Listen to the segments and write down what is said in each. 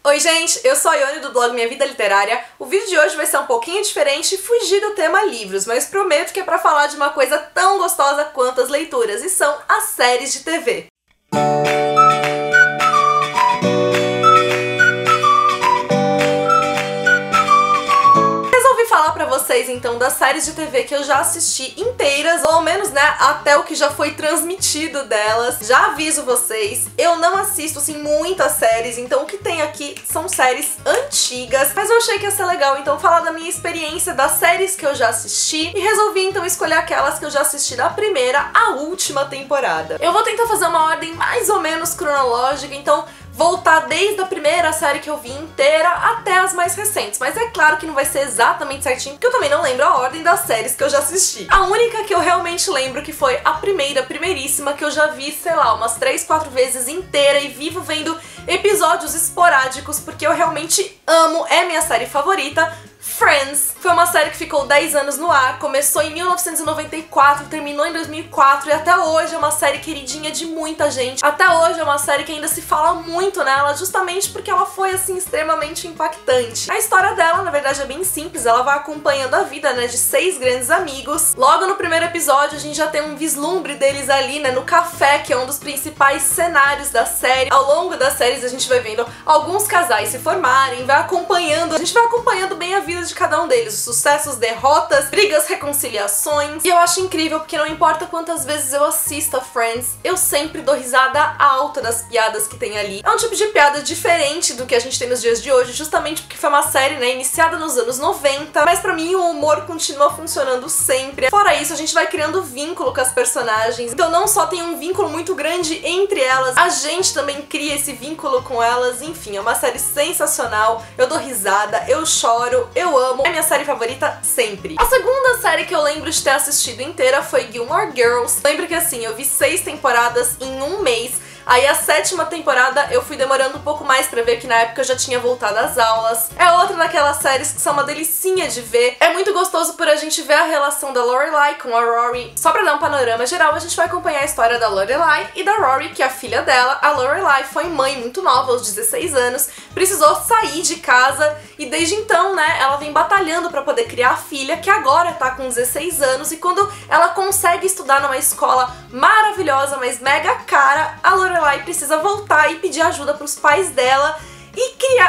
Oi gente, eu sou a Ione do blog Minha Vida Literária. O vídeo de hoje vai ser um pouquinho diferente e fugir do tema livros, mas prometo que é pra falar de uma coisa tão gostosa quanto as leituras, e são as séries de TV. Pra vocês então das séries de TV que eu já assisti inteiras, ou ao menos, né, até o que já foi transmitido delas. Já aviso vocês, eu não assisto assim muitas séries, então o que tem aqui são séries antigas, mas eu achei que ia ser legal então falar da minha experiência das séries que eu já assisti, e resolvi então escolher aquelas que eu já assisti da primeira à última temporada. Eu vou tentar fazer uma ordem mais ou menos cronológica, então voltar desde a primeira série que eu vi inteira até as mais recentes, mas é claro que não vai ser exatamente certinho, porque eu também não lembro a ordem das séries que eu já assisti. A única que eu realmente lembro que foi a primeiríssima, que eu já vi, sei lá, umas 3, 4 vezes inteira e vivo vendo episódios esporádicos, porque eu realmente amo, é minha série favorita, Friends. Foi uma série que ficou 10 anos no ar, começou em 1994, terminou em 2004 e até hoje é uma série queridinha de muita gente. Até hoje é uma série que ainda se fala muito nela, justamente porque ela foi, assim, extremamente impactante. A história dela, na verdade, é bem simples, ela vai acompanhando a vida, né, de 6 grandes amigos. Logo no primeiro episódio a gente já tem um vislumbre deles ali, né, no café, que é um dos principais cenários da série. Ao longo das séries a gente vai vendo alguns casais se formarem, a gente vai acompanhando bem a vida de cada um deles, os sucessos, derrotas, brigas, reconciliações. E eu acho incrível porque não importa quantas vezes eu assista Friends, eu sempre dou risada alta das piadas que tem ali. É um tipo de piada diferente do que a gente tem nos dias de hoje, justamente porque foi uma série, né, iniciada nos anos 90, mas pra mim o humor continua funcionando sempre. Fora isso, a gente vai criando vínculo com as personagens, então não só tem um vínculo muito grande entre elas, a gente também cria esse vínculo com elas. Enfim, é uma série sensacional, eu dou risada, eu choro, eu amo, é minha série favorita sempre. A segunda série que eu lembro de ter assistido inteira foi Gilmore Girls. Lembro que assim, eu vi 6 temporadas em um mês. Aí a 7ª temporada eu fui demorando um pouco mais pra ver, que na época eu já tinha voltado às aulas. É outra daquelas séries que são uma delicinha de ver. É muito gostoso por a gente ver a relação da Lorelai com a Rory. Só pra dar um panorama geral, a gente vai acompanhar a história da Lorelai e da Rory, que é a filha dela. A Lorelai foi mãe muito nova, aos 16 anos, precisou sair de casa e desde então, né, ela vem batalhando pra poder criar a filha, que agora tá com 16 anos, e quando ela consegue estudar numa escola maravilhosa, mas mega cara, a Lorelai precisa voltar e pedir ajuda pros pais dela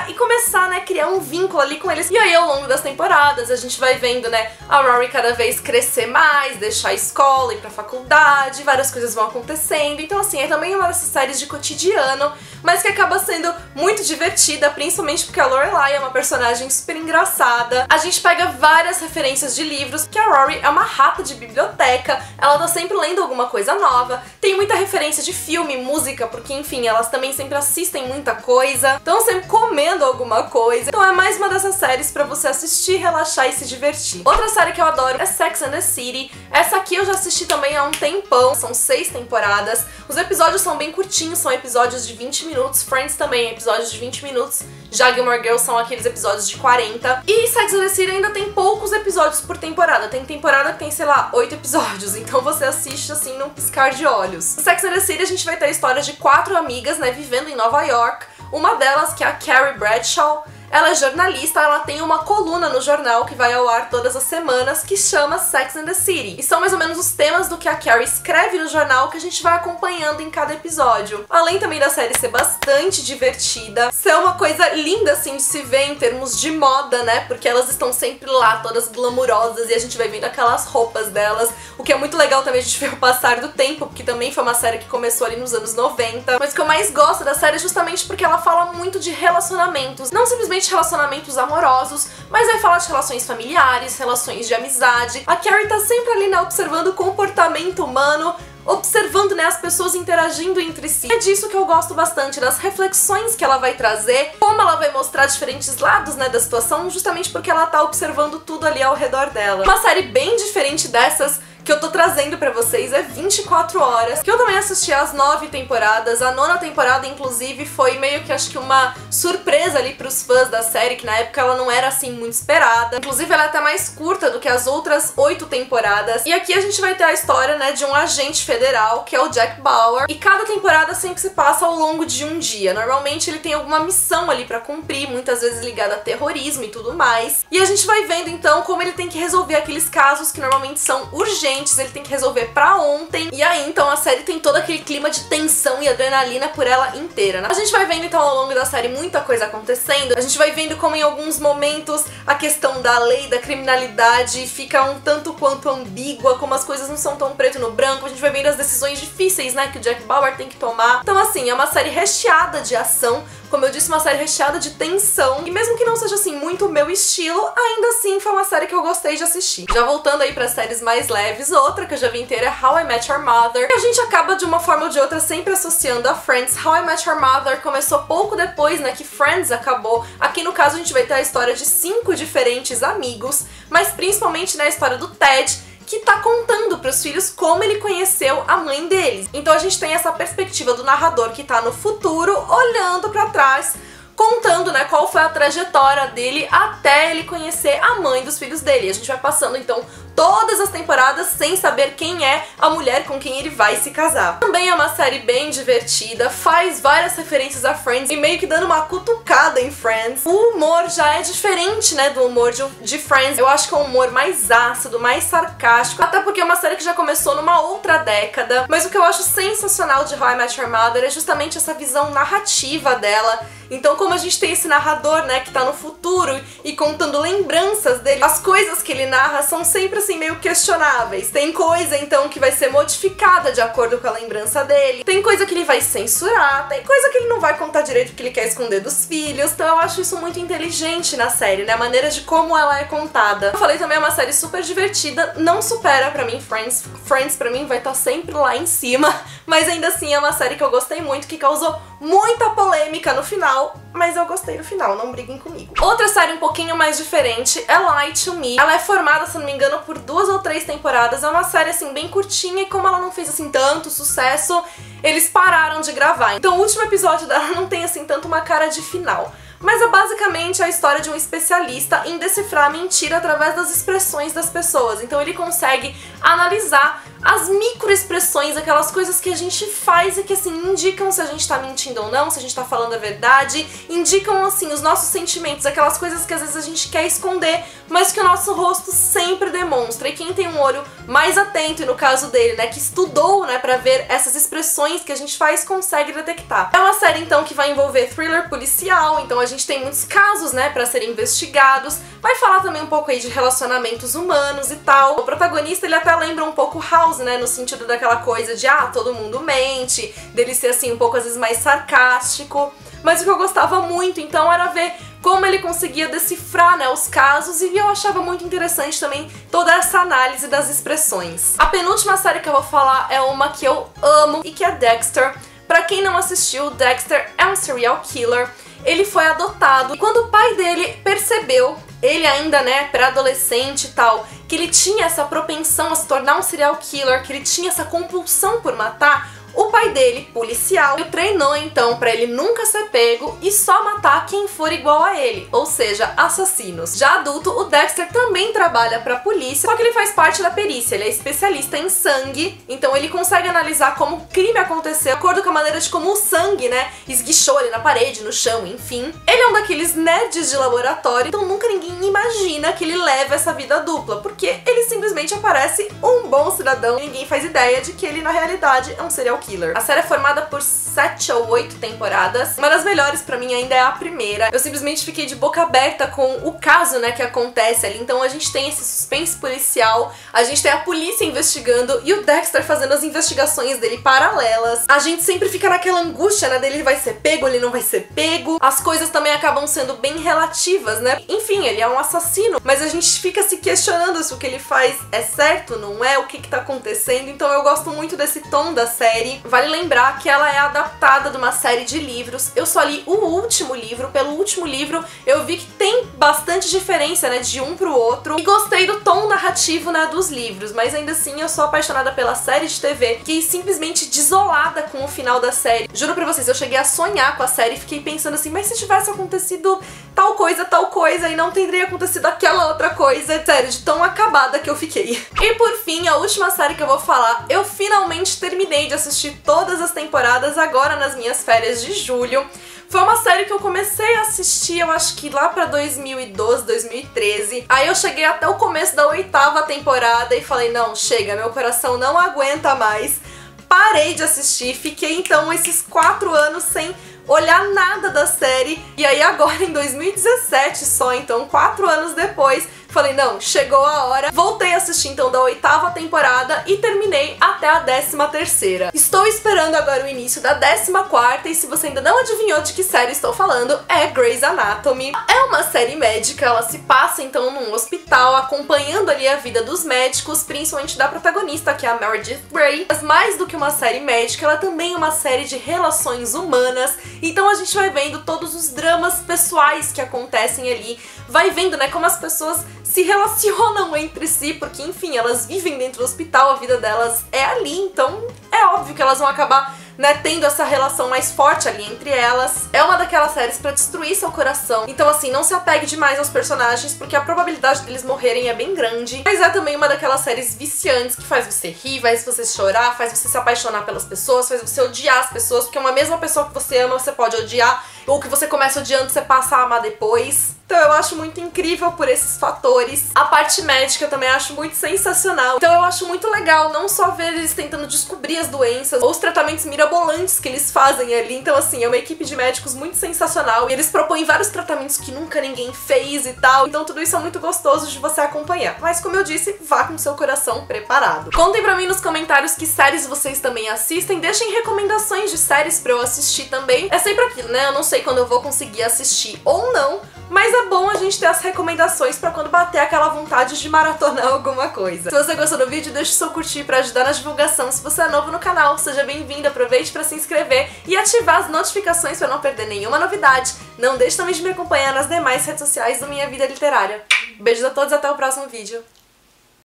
e começar, né, criar um vínculo ali com eles. E aí, ao longo das temporadas, a gente vai vendo, né, a Rory cada vez crescer mais, deixar a escola, ir pra faculdade, várias coisas vão acontecendo. Então, assim, é também uma dessas séries de cotidiano, mas que acaba sendo muito divertida, principalmente porque a Lorelai é uma personagem super engraçada. A gente pega várias referências de livros, que a Rory é uma rata de biblioteca, ela tá sempre lendo alguma coisa nova. Tem muita referência de filme, música, porque, enfim, elas também sempre assistem muita coisa. Então, sempre comendo alguma coisa. Então é mais uma dessas séries pra você assistir, relaxar e se divertir. Outra série que eu adoro é Sex and the City. Essa aqui eu já assisti também há um tempão, são 6 temporadas. Os episódios são bem curtinhos, são episódios de 20 minutos. Friends também, episódios de 20 minutos. Já Gilmore Girls são aqueles episódios de 40. E Sex and the City ainda tem poucos episódios por temporada. Tem temporada que tem, sei lá, 8 episódios. Então você assiste assim num piscar de olhos. No Sex and the City a gente vai ter a história de 4 amigas, né, vivendo em Nova York. Uma delas, que é a Carrie Bradshaw, ela é jornalista, ela tem uma coluna no jornal que vai ao ar todas as semanas, que chama Sex and the City. E são mais ou menos os temas do que a Carrie escreve no jornal que a gente vai acompanhando em cada episódio. Além também da série ser bastante divertida, ser uma coisa linda assim de se ver em termos de moda, né? Porque elas estão sempre lá, todas glamurosas, e a gente vai vendo aquelas roupas delas, o que é muito legal também a gente ver o passar do tempo, porque também foi uma série que começou ali nos anos 90. Mas o que eu mais gosto da série é justamente porque ela fala muito de relacionamentos, não simplesmente relacionamentos amorosos, mas vai falar de relações familiares, relações de amizade. A Carrie tá sempre ali, né, observando o comportamento humano, observando, né, as pessoas interagindo entre si. É disso que eu gosto bastante, das reflexões que ela vai trazer, como ela vai mostrar diferentes lados, né, da situação, justamente porque ela tá observando tudo ali ao redor dela. Uma série bem diferente dessas que eu tô trazendo pra vocês é 24 Horas, que eu também assisti as 9 temporadas. A 9ª temporada, inclusive, foi meio que, acho que uma surpresa ali pros fãs da série, que na época ela não era assim muito esperada. Inclusive ela é até mais curta do que as outras 8 temporadas. E aqui a gente vai ter a história, né, de um agente federal, que é o Jack Bauer, e cada temporada sempre se passa ao longo de um dia. Normalmente ele tem alguma missão ali pra cumprir, muitas vezes ligada a terrorismo e tudo mais. E a gente vai vendo então como ele tem que resolver aqueles casos que normalmente são urgentes, ele tem que resolver pra ontem. E aí então a série tem todo aquele clima de tensão e adrenalina por ela inteira, né? A gente vai vendo então ao longo da série muita coisa acontecendo. A gente vai vendo como em alguns momentos a questão da lei, da criminalidade fica um tanto quanto ambígua, como as coisas não são tão preto no branco. A gente vai vendo as decisões difíceis, né, que o Jack Bauer tem que tomar. Então assim, é uma série recheada de ação, como eu disse, uma série recheada de tensão, e mesmo que não seja assim muito o meu estilo, ainda assim foi uma série que eu gostei de assistir. Já voltando aí para séries mais leves, outra que eu já vi inteira é How I Met Your Mother, e a gente acaba de uma forma ou de outra sempre associando a Friends. How I Met Your Mother começou pouco depois, né, que Friends acabou. Aqui no caso a gente vai ter a história de 5 diferentes amigos, mas principalmente na história do Ted, que tá contando pros filhos como ele conheceu a mãe deles. Então a gente tem essa perspectiva do narrador que tá no futuro, olhando pra trás, contando, né, qual foi a trajetória dele até ele conhecer a mãe dos filhos dele. E a gente vai passando, então, todas as temporadas sem saber quem é a mulher com quem ele vai se casar. Também é uma série bem divertida, faz várias referências a Friends e meio que dando uma cutucada em Friends. O humor já é diferente, né, do humor de Friends. Eu acho que é um humor mais ácido, mais sarcástico, até porque é uma série que já começou numa outra década. Mas o que eu acho sensacional de How I Met Your Mother é justamente essa visão narrativa dela. Então, como a gente tem esse narrador, né, que tá no futuro e contando lembranças dele, as coisas que ele narra são sempre assim meio questionáveis. Tem coisa então que vai ser modificada de acordo com a lembrança dele, tem coisa que ele vai censurar, tem coisa que ele não vai contar direito porque ele quer esconder dos filhos. Então eu acho isso muito inteligente na série, né, a maneira de como ela é contada. Eu falei também, é uma série super divertida, não supera pra mim Friends. Friends pra mim vai estar sempre lá em cima, mas ainda assim é uma série que eu gostei muito, que causou muita polêmica no final, mas eu gostei do final, não briguem comigo. Outra série um pouquinho mais diferente é Lie to Me. Ela é formada, se não me engano, por 2 ou 3 temporadas. É uma série assim bem curtinha, e como ela não fez assim tanto sucesso, eles pararam de gravar. Então o último episódio dela não tem assim tanto uma cara de final. Mas é basicamente a história de um especialista em decifrar a mentira através das expressões das pessoas. Então ele consegue analisar as microexpressões, aquelas coisas que a gente faz e que assim indicam se a gente tá mentindo ou não, se a gente tá falando a verdade, indicam assim os nossos sentimentos, aquelas coisas que às vezes a gente quer esconder, mas que o nosso rosto sempre demonstra. E quem tem um olho mais atento, e no caso dele, né, que estudou, né, pra ver essas expressões que a gente faz, consegue detectar. É uma série então que vai envolver thriller policial, então a gente tem muitos casos, né, pra serem investigados. Vai falar também um pouco aí de relacionamentos humanos e tal. O protagonista, ele até lembra um pouco House, né, no sentido daquela coisa de, todo mundo mente, dele ser assim um pouco às vezes mais sarcástico. Mas o que eu gostava muito, então, era ver como ele conseguia decifrar, né, os casos, e eu achava muito interessante também toda essa análise das expressões. A penúltima série que eu vou falar é uma que eu amo, e que é Dexter. Pra quem não assistiu, Dexter é um serial killer. Ele foi adotado, e quando o pai dele percebeu, ele ainda, né, pré-adolescente e tal, que ele tinha essa propensão a se tornar um serial killer, que ele tinha essa compulsão por matar, o pai dele, policial, treinou então pra ele nunca ser pego e só matar quem for igual a ele, ou seja, assassinos. Já adulto, o Dexter também trabalha pra polícia, só que ele faz parte da perícia, ele é especialista em sangue, então ele consegue analisar como o crime aconteceu, de acordo com a maneira de como o sangue, né, esguichou ali na parede, no chão, enfim. Ele é um daqueles nerds de laboratório, então nunca ninguém imagina que ele leva essa vida dupla, porque ele simplesmente aparece um bom cidadão e ninguém faz ideia de que ele na realidade é um serial killer. A série é formada por 7 ou 8 temporadas. Uma das melhores pra mim ainda é a primeira. Eu simplesmente fiquei de boca aberta com o caso, né, que acontece ali. Então a gente tem esse suspense policial, a gente tem a polícia investigando e o Dexter fazendo as investigações dele paralelas. A gente sempre fica naquela angústia, né, dele vai ser pego, ele não vai ser pego. As coisas também acabam sendo bem relativas, né? Enfim, ele é um assassino, mas a gente fica se questionando se o que ele faz é certo, não é, o que tá acontecendo. Então eu gosto muito desse tom da série. série. Vale lembrar que ela é adaptada de uma série de livros. Eu só li o último livro. Pelo último livro eu vi que tem bastante diferença, né, de um pro outro. E gostei do tom narrativo, né, dos livros. Mas ainda assim eu sou apaixonada pela série de TV. Fiquei simplesmente desolada com o final da série. Juro pra vocês, eu cheguei a sonhar com a série e fiquei pensando assim, mas se tivesse acontecido tal coisa, e não teria acontecido aquela outra coisa. Sério, de tão acabada que eu fiquei. E por fim, a última série que eu vou falar, eu finalmente terminei de assistir todas as temporadas agora nas minhas férias de julho. Foi uma série que eu comecei a assistir, eu acho que lá pra 2012, 2013. Aí eu cheguei até o começo da 8ª temporada e falei, não, chega, meu coração não aguenta mais. Parei de assistir, fiquei então esses 4 anos sem olhar nada da série. E aí agora em 2017 só, então 4 anos depois, falei, não, chegou a hora. Voltei a assistir então da 8ª temporada e terminei até a 13ª. Estou esperando agora o início da 14ª e se você ainda não adivinhou de que série estou falando, é Grey's Anatomy. É uma série médica, ela se passa então num hospital, acompanhando ali a vida dos médicos, principalmente da protagonista, que é a Meredith Grey. Mas mais do que uma série médica, ela também é uma série de relações humanas. Então a gente vai vendo todos os dramas pessoais que acontecem ali, vai vendo, né, como as pessoas se relacionam entre si, porque enfim, elas vivem dentro do hospital, a vida delas é ali, então é óbvio que elas vão acabar, né, tendo essa relação mais forte ali entre elas. É uma daquelas séries pra destruir seu coração, então assim, não se apegue demais aos personagens, porque a probabilidade deles morrerem é bem grande. Mas é também uma daquelas séries viciantes que faz você rir, faz você chorar, faz você se apaixonar pelas pessoas, faz você odiar as pessoas, porque uma mesma pessoa que você ama, você pode odiar, ou que você começa odiando, você passa a amar depois. Então eu acho muito incrível por esses fatores. A parte médica eu também acho muito sensacional. Então eu acho muito legal não só ver eles tentando descobrir as doenças ou os tratamentos mirabolantes que eles fazem ali. Então assim, é uma equipe de médicos muito sensacional e eles propõem vários tratamentos que nunca ninguém fez e tal. Então tudo isso é muito gostoso de você acompanhar. Mas como eu disse, vá com seu coração preparado. Contem pra mim nos comentários que séries vocês também assistem. Deixem recomendações de séries pra eu assistir também. É sempre aquilo, né? Eu não sei quando eu vou conseguir assistir ou não, mas é bom a gente ter as recomendações pra quando bater aquela vontade de maratonar alguma coisa. Se você gostou do vídeo, deixa o seu curtir pra ajudar na divulgação. Se você é novo no canal, seja bem-vindo, aproveite pra se inscrever e ativar as notificações pra não perder nenhuma novidade. Não deixe também de me acompanhar nas demais redes sociais do Minha Vida Literária. Beijos a todos, até o próximo vídeo.